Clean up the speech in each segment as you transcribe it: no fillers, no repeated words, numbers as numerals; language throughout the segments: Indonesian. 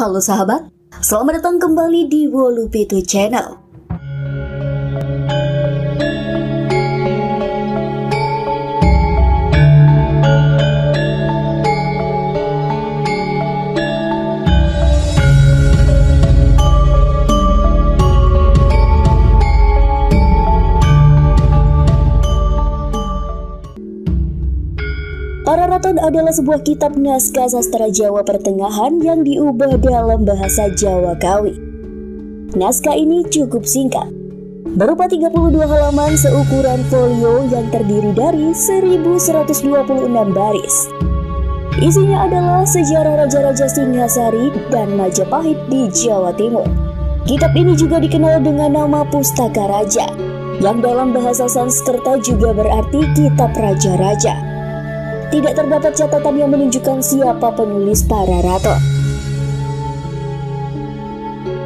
Halo sahabat, selamat datang kembali di Wolupetu Channel. Pararaton adalah sebuah kitab naskah sastra Jawa Pertengahan yang diubah dalam bahasa Jawa Kawi. Naskah ini cukup singkat, berupa 32 halaman seukuran folio yang terdiri dari 1126 baris. Isinya adalah sejarah Raja-Raja Singhasari dan Majapahit di Jawa Timur. Kitab ini juga dikenal dengan nama Pustaka Raja, yang dalam bahasa Sanskerta juga berarti Kitab Raja-Raja. Tidak terdapat catatan yang menunjukkan siapa penulis Pararaton.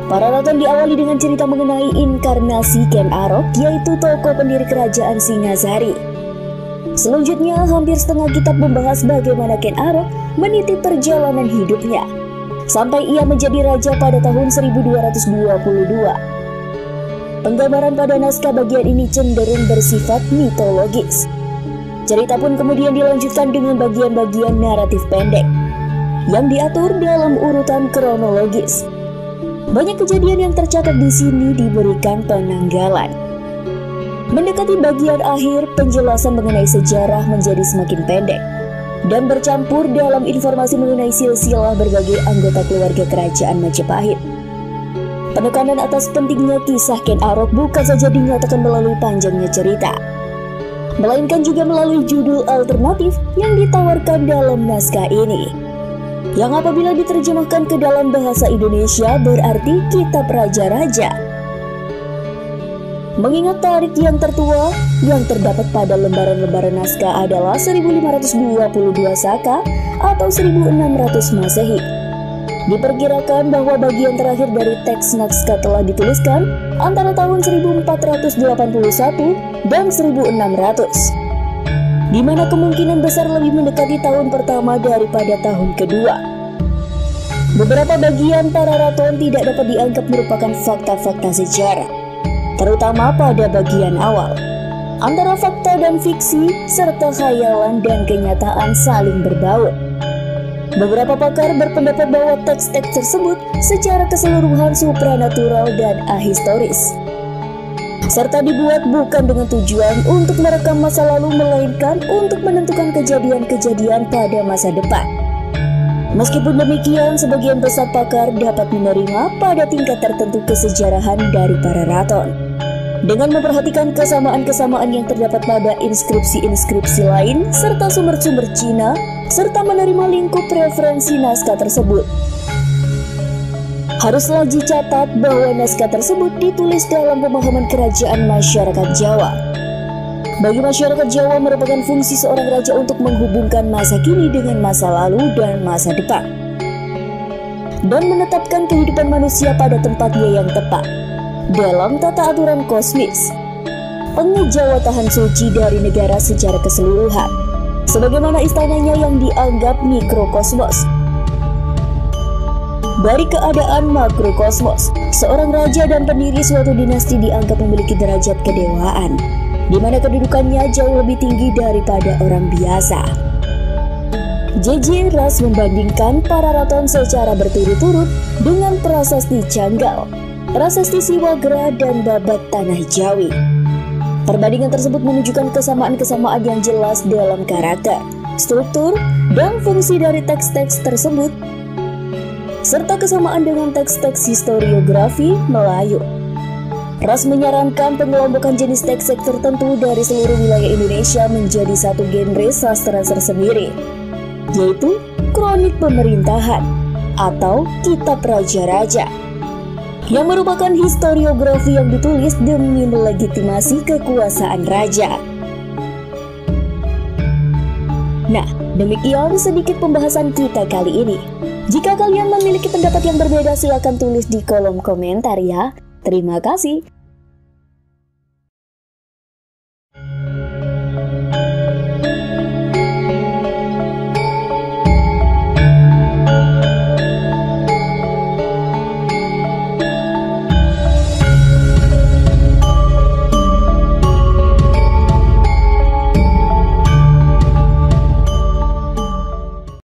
Pararaton diawali dengan cerita mengenai inkarnasi Ken Arok, yaitu tokoh pendiri kerajaan Singhasari. Selanjutnya, hampir setengah kitab membahas bagaimana Ken Arok meniti perjalanan hidupnya, sampai ia menjadi raja pada tahun 1222. Penggambaran pada naskah bagian ini cenderung bersifat mitologis. Cerita pun kemudian dilanjutkan dengan bagian-bagian naratif pendek yang diatur dalam urutan kronologis. Banyak kejadian yang tercatat di sini diberikan penanggalan. Mendekati bagian akhir, penjelasan mengenai sejarah menjadi semakin pendek dan bercampur dalam informasi mengenai silsilah berbagai anggota keluarga kerajaan Majapahit. Penekanan atas pentingnya kisah Ken Arok bukan saja dinyatakan melalui panjangnya cerita, melainkan juga melalui judul alternatif yang ditawarkan dalam naskah ini, yang apabila diterjemahkan ke dalam bahasa Indonesia berarti Kitab Raja-Raja. Mengingat tarikh yang tertua yang terdapat pada lembaran-lembaran naskah adalah 1522 Saka atau 1600 Masehi, diperkirakan bahwa bagian terakhir dari teks naskah telah dituliskan antara tahun 1481 dan 1600, di mana kemungkinan besar lebih mendekati tahun pertama daripada tahun kedua. Beberapa bagian Pararaton tidak dapat dianggap merupakan fakta-fakta sejarah, terutama pada bagian awal. Antara fakta dan fiksi serta khayalan dan kenyataan saling berbaur. Beberapa pakar berpendapat bahwa teks-teks tersebut secara keseluruhan supranatural dan ahistoris, serta dibuat bukan dengan tujuan untuk merekam masa lalu, melainkan untuk menentukan kejadian-kejadian pada masa depan. Meskipun demikian, sebagian besar pakar dapat menerima pada tingkat tertentu kesejarahan dari Pararaton, dengan memperhatikan kesamaan-kesamaan yang terdapat pada inskripsi-inskripsi lain serta sumber-sumber Cina, serta menerima lingkup referensi naskah tersebut. Haruslah dicatat bahwa naskah tersebut ditulis dalam pemahaman kerajaan masyarakat Jawa. Bagi masyarakat Jawa, merupakan fungsi seorang raja untuk menghubungkan masa kini dengan masa lalu dan masa depan, dan menetapkan kehidupan manusia pada tempatnya yang tepat dalam tata aturan kosmis, pengejawatahan suci dari negara secara keseluruhan, sebagaimana istananya yang dianggap mikrokosmos. Dari keadaan makrokosmos, seorang raja dan pendiri suatu dinasti dianggap memiliki derajat kedewaan, di mana kedudukannya jauh lebih tinggi daripada orang biasa. J.J. Ras membandingkan Pararaton secara berturut-turut dengan Prasasti Canggal, Prasasti Siwagra, dan Babat Tanah Jawi. Perbandingan tersebut menunjukkan kesamaan-kesamaan yang jelas dalam karakter, struktur, dan fungsi dari teks-teks tersebut, serta kesamaan dengan teks-teks historiografi Melayu. Ras menyarankan pengelompokan jenis teks tertentu dari seluruh wilayah Indonesia menjadi satu genre sastra tersendiri, yaitu kronik pemerintahan atau Kitab Raja-Raja, yang merupakan historiografi yang ditulis demi melegitimasi kekuasaan raja. Nah, demikian sedikit pembahasan kita kali ini. Jika kalian memiliki pendapat yang berbeda, silakan tulis di kolom komentar ya. Terima kasih.